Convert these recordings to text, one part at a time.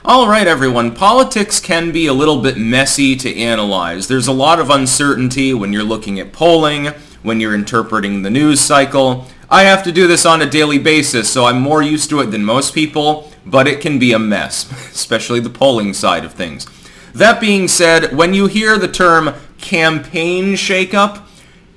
All right, everyone. Politics can be a little bit messy to analyze. There's a lot of uncertainty when you're looking at polling, when you're interpreting the news cycle. I have to do this on a daily basis, so I'm more used to it than most people, but it can be a mess, especially the polling side of things. That being said, when you hear the term campaign shakeup,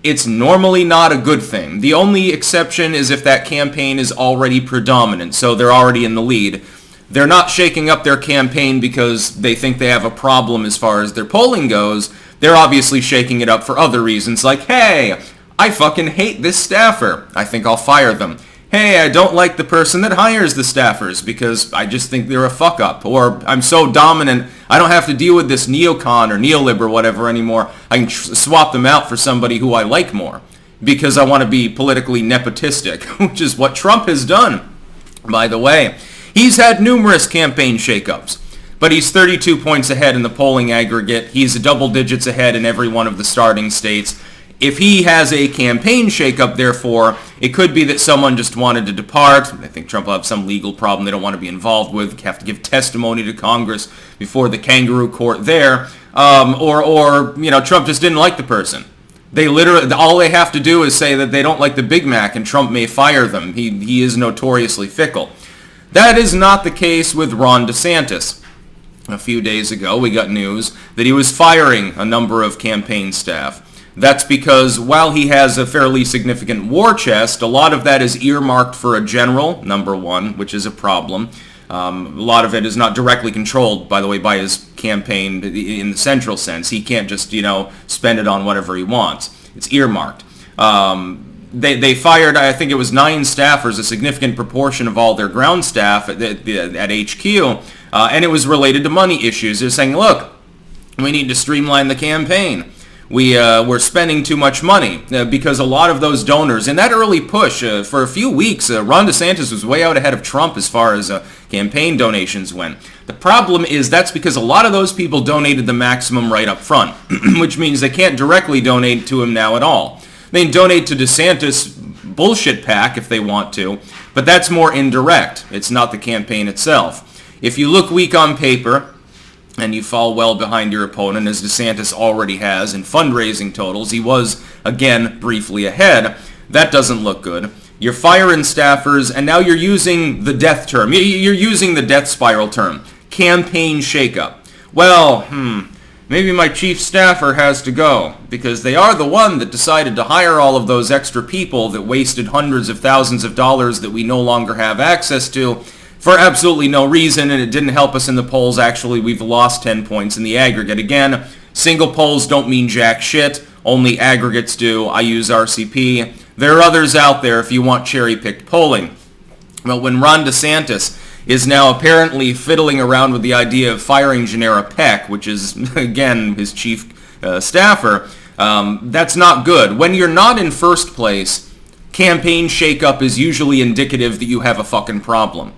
it's normally not a good thing. The only exception is if that campaign is already predominant, so they're already in the lead. They're not shaking up their campaign because they think they have a problem as far as their polling goes. They're obviously shaking it up for other reasons, like, hey, I fucking hate this staffer. I think I'll fire them. Hey, I don't like the person that hires the staffers because I just think they're a fuck-up. Or I'm so dominant, I don't have to deal with this neocon or neolib or whatever anymore. I can swap them out for somebody who I like more because I want to be politically nepotistic, which is what Trump has done, by the way. He's had numerous campaign shakeups, but he's 32 points ahead in the polling aggregate. He's double digits ahead in every one of the starting states. If he has a campaign shakeup, therefore, it could be that someone just wanted to depart. I think Trump will have some legal problem they don't want to be involved with, have to give testimony to Congress before the kangaroo court there, or Trump just didn't like the person. They literally, all they have to do is say that they don't like the Big Mac and Trump may fire them. He is notoriously fickle. That is not the case with Ron DeSantis. A few days ago, we got news that he was firing a number of campaign staff. That's because while he has a fairly significant war chest, a lot of that is earmarked for a general, number one, which is a problem. A lot of it is not directly controlled, by the way, by his campaign in the central sense. He can't just, spend it on whatever he wants. It's earmarked. They fired, I think it was 9 staffers, a significant proportion of all their ground staff at HQ, and it was related to money issues. They're saying, look, we need to streamline the campaign. We're spending too much money because a lot of those donors, in that early push for a few weeks, Ron DeSantis was way out ahead of Trump as far as campaign donations went. The problem is that's because a lot of those people donated the maximum right up front, which means they can't directly donate to him now at all. They can donate to DeSantis bullshit pack if they want to, but that's more indirect. It's not the campaign itself. If you look weak on paper, and you fall well behind your opponent, as DeSantis already has in fundraising totals, he was, again, briefly ahead. That doesn't look good. You're firing staffers, and now you're using the death term. You're using the death spiral term. Campaign shakeup. Well, maybe my chief staffer has to go, because they are the one that decided to hire all of those extra people that wasted hundreds of thousands of dollars that we no longer have access to, for absolutely no reason, and it didn't help us in the polls. Actually, we've lost 10 points in the aggregate. Again, single polls don't mean jack shit. Only aggregates do. I use RCP. There are others out there if you want cherry-picked polling. Well, when Ron DeSantis is now apparently fiddling around with the idea of firing Genera Peck, which is, again, his chief staffer, that's not good. When you're not in first place, campaign shakeup is usually indicative that you have a fucking problem.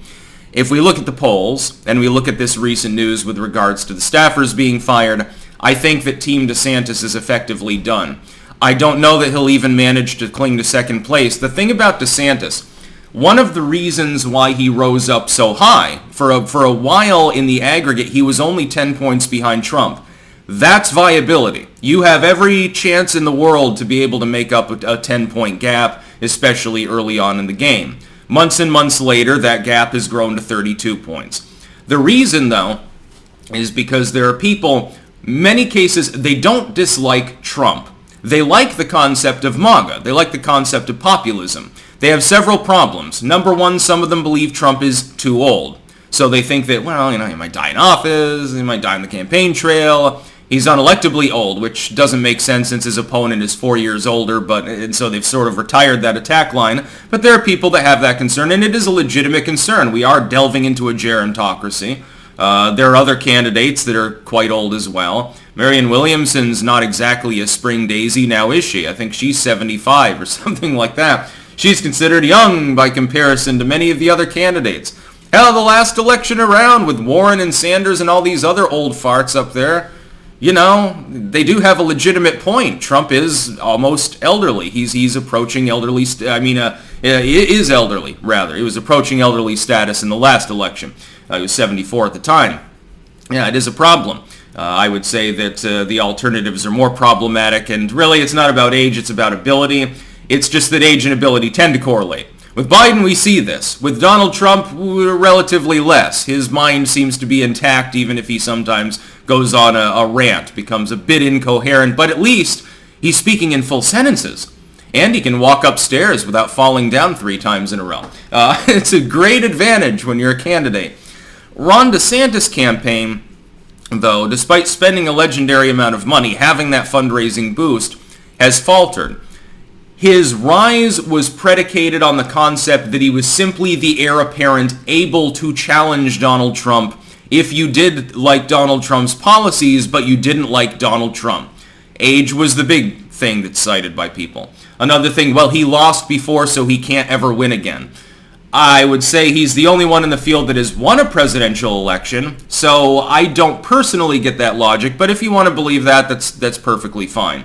If we look at the polls, and we look at this recent news with regards to the staffers being fired, I think that Team DeSantis is effectively done. I don't know that he'll even manage to cling to second place. The thing about DeSantis, one of the reasons why he rose up so high, for a while in the aggregate, he was only 10 points behind Trump. That's viability. You have every chance in the world to be able to make up a 10-point gap, especially early on in the game. Months and months later, that gap has grown to 32 points. The reason, though, is because there are people, many cases, they don't dislike Trump. They like the concept of MAGA. They like the concept of populism. They have several problems. Number one, some of them believe Trump is too old. So they think that, well, he might die in office, he might die on the campaign trail. He's unelectably old, which doesn't make sense since his opponent is 4 years older, and so they've sort of retired that attack line. But there are people that have that concern, and it is a legitimate concern. We are delving into a gerontocracy. There are other candidates that are quite old as well. Marianne Williamson's not exactly a spring daisy now, is she? I think she's 75 or something like that. She's considered young by comparison to many of the other candidates. Hell, the last election around with Warren and Sanders and all these other old farts up there, you know, they do have a legitimate point. Trump is almost elderly. He's approaching elderly. Is elderly, rather. He was approaching elderly status in the last election. He was 74 at the time. Yeah, it is a problem. I would say that the alternatives are more problematic, and really it's not about age, it's about ability. It's just that age and ability tend to correlate. With Biden, we see this. With Donald Trump, relatively less. His mind seems to be intact, even if he sometimes goes on a rant, becomes a bit incoherent, but at least he's speaking in full sentences. And he can walk upstairs without falling down 3 times in a row. It's a great advantage when you're a candidate. Ron DeSantis' campaign, though, despite spending a legendary amount of money, having that fundraising boost, has faltered. His rise was predicated on the concept that he was simply the heir apparent able to challenge Donald Trump if you did like Donald Trump's policies, but you didn't like Donald Trump. Age was the big thing that's cited by people. Another thing, well, he lost before, so he can't ever win again. I would say he's the only one in the field that has won a presidential election, so I don't personally get that logic, but if you want to believe that, that's perfectly fine.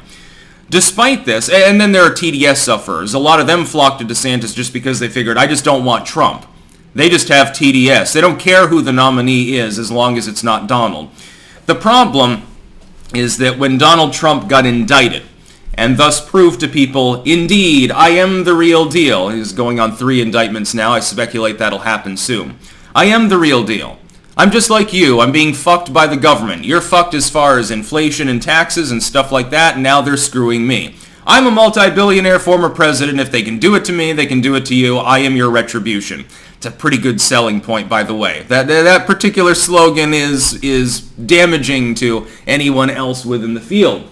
Despite this, and then there are TDS sufferers. A lot of them flock to DeSantis just because they figured, I just don't want Trump. They just have TDS. They don't care who the nominee is as long as it's not Donald. The problem is that when Donald Trump got indicted, and thus proved to people, indeed, I am the real deal. He's going on 3 indictments now. I speculate that'll happen soon. I am the real deal. I'm just like you. I'm being fucked by the government. You're fucked as far as inflation and taxes and stuff like that, and now they're screwing me. I'm a multi-billionaire former president. If they can do it to me, they can do it to you. I am your retribution. It's a pretty good selling point, by the way. That particular slogan is damaging to anyone else within the field.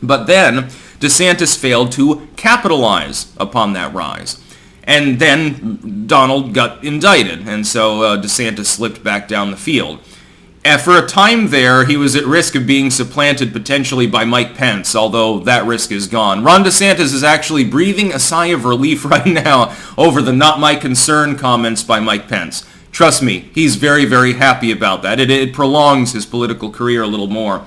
But then DeSantis failed to capitalize upon that rise. And then Donald got indicted, and so DeSantis slipped back down the field. And for a time there, he was at risk of being supplanted potentially by Mike Pence, although that risk is gone. Ron DeSantis is actually breathing a sigh of relief right now over the not my concern comments by Mike Pence. Trust me, he's very, very happy about that. It prolongs his political career a little more.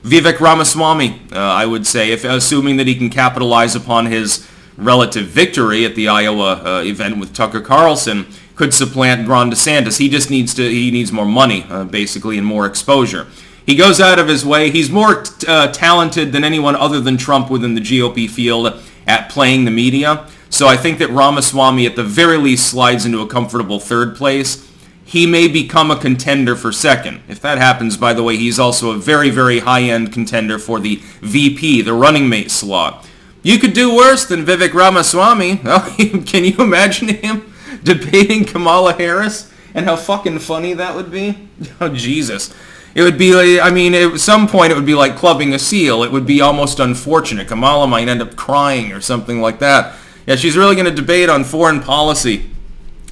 Vivek Ramaswamy, I would say, assuming that he can capitalize upon his relative victory at the Iowa event with Tucker Carlson, could supplant Ron DeSantis. He needs more money, basically, and more exposure. He goes out of his way. He's more talented than anyone other than Trump within the GOP field at playing the media. So I think that Ramaswamy at the very least slides into a comfortable 3rd place. He may become a contender for 2nd. If that happens, by the way, he's also a very, very high-end contender for the VP, the running mate slot. You could do worse than Vivek Ramaswamy. Oh, can you imagine him debating Kamala Harris? And how fucking funny that would be? Oh, Jesus. It would be like, at some point it would be like clubbing a seal. It would be almost unfortunate. Kamala might end up crying or something like that. Yeah, she's really going to debate on foreign policy.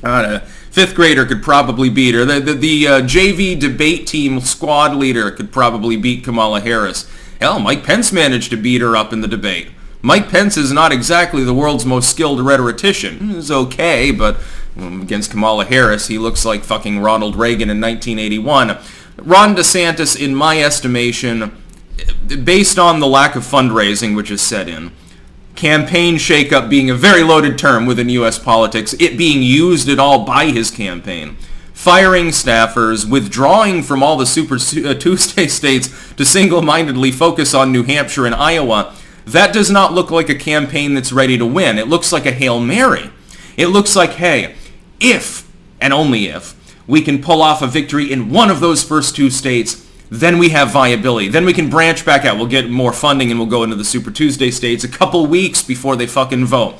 5th grader could probably beat her. The JV debate team squad leader could probably beat Kamala Harris. Hell, Mike Pence managed to beat her up in the debate. Mike Pence is not exactly the world's most skilled rhetorician. He's okay, but against Kamala Harris, he looks like fucking Ronald Reagan in 1981. Ron DeSantis, in my estimation, based on the lack of fundraising which is set in, campaign shakeup being a very loaded term within U.S. politics, it being used at all by his campaign, firing staffers, withdrawing from all the Super Tuesday states to single-mindedly focus on New Hampshire and Iowa, that does not look like a campaign that's ready to win. It looks like a Hail Mary. It looks like, hey, if, and only if, we can pull off a victory in one of those first 2 states, then we have viability. Then we can branch back out. We'll get more funding and we'll go into the Super Tuesday states a couple weeks before they fucking vote.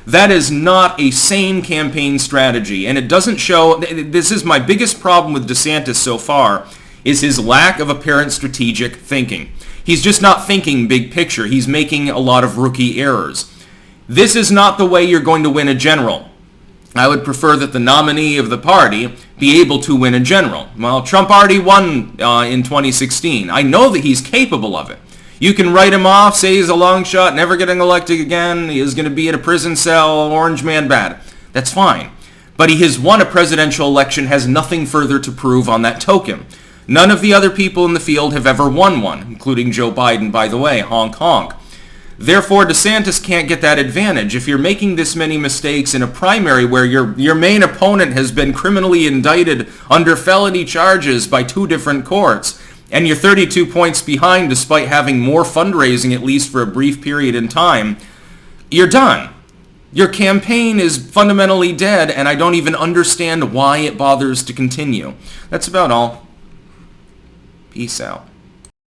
That is not a sane campaign strategy, and it doesn't show. This is my biggest problem with DeSantis so far, is his lack of apparent strategic thinking. He's just not thinking big picture. He's making a lot of rookie errors. This is not the way you're going to win a general. I would prefer that the nominee of the party be able to win a general. Well, Trump already won in 2016. I know that he's capable of it. You can write him off, say he's a long shot, never getting elected again, he is going to be in a prison cell, orange man bad. That's fine. But he has won a presidential election, has nothing further to prove on that token. None of the other people in the field have ever won one, including Joe Biden, by the way, honk honk. Therefore, DeSantis can't get that advantage. If you're making this many mistakes in a primary where your main opponent has been criminally indicted under felony charges by 2 different courts, and you're 32 points behind despite having more fundraising, at least for a brief period in time, you're done. Your campaign is fundamentally dead, and I don't even understand why it bothers to continue. That's about all. Peace out.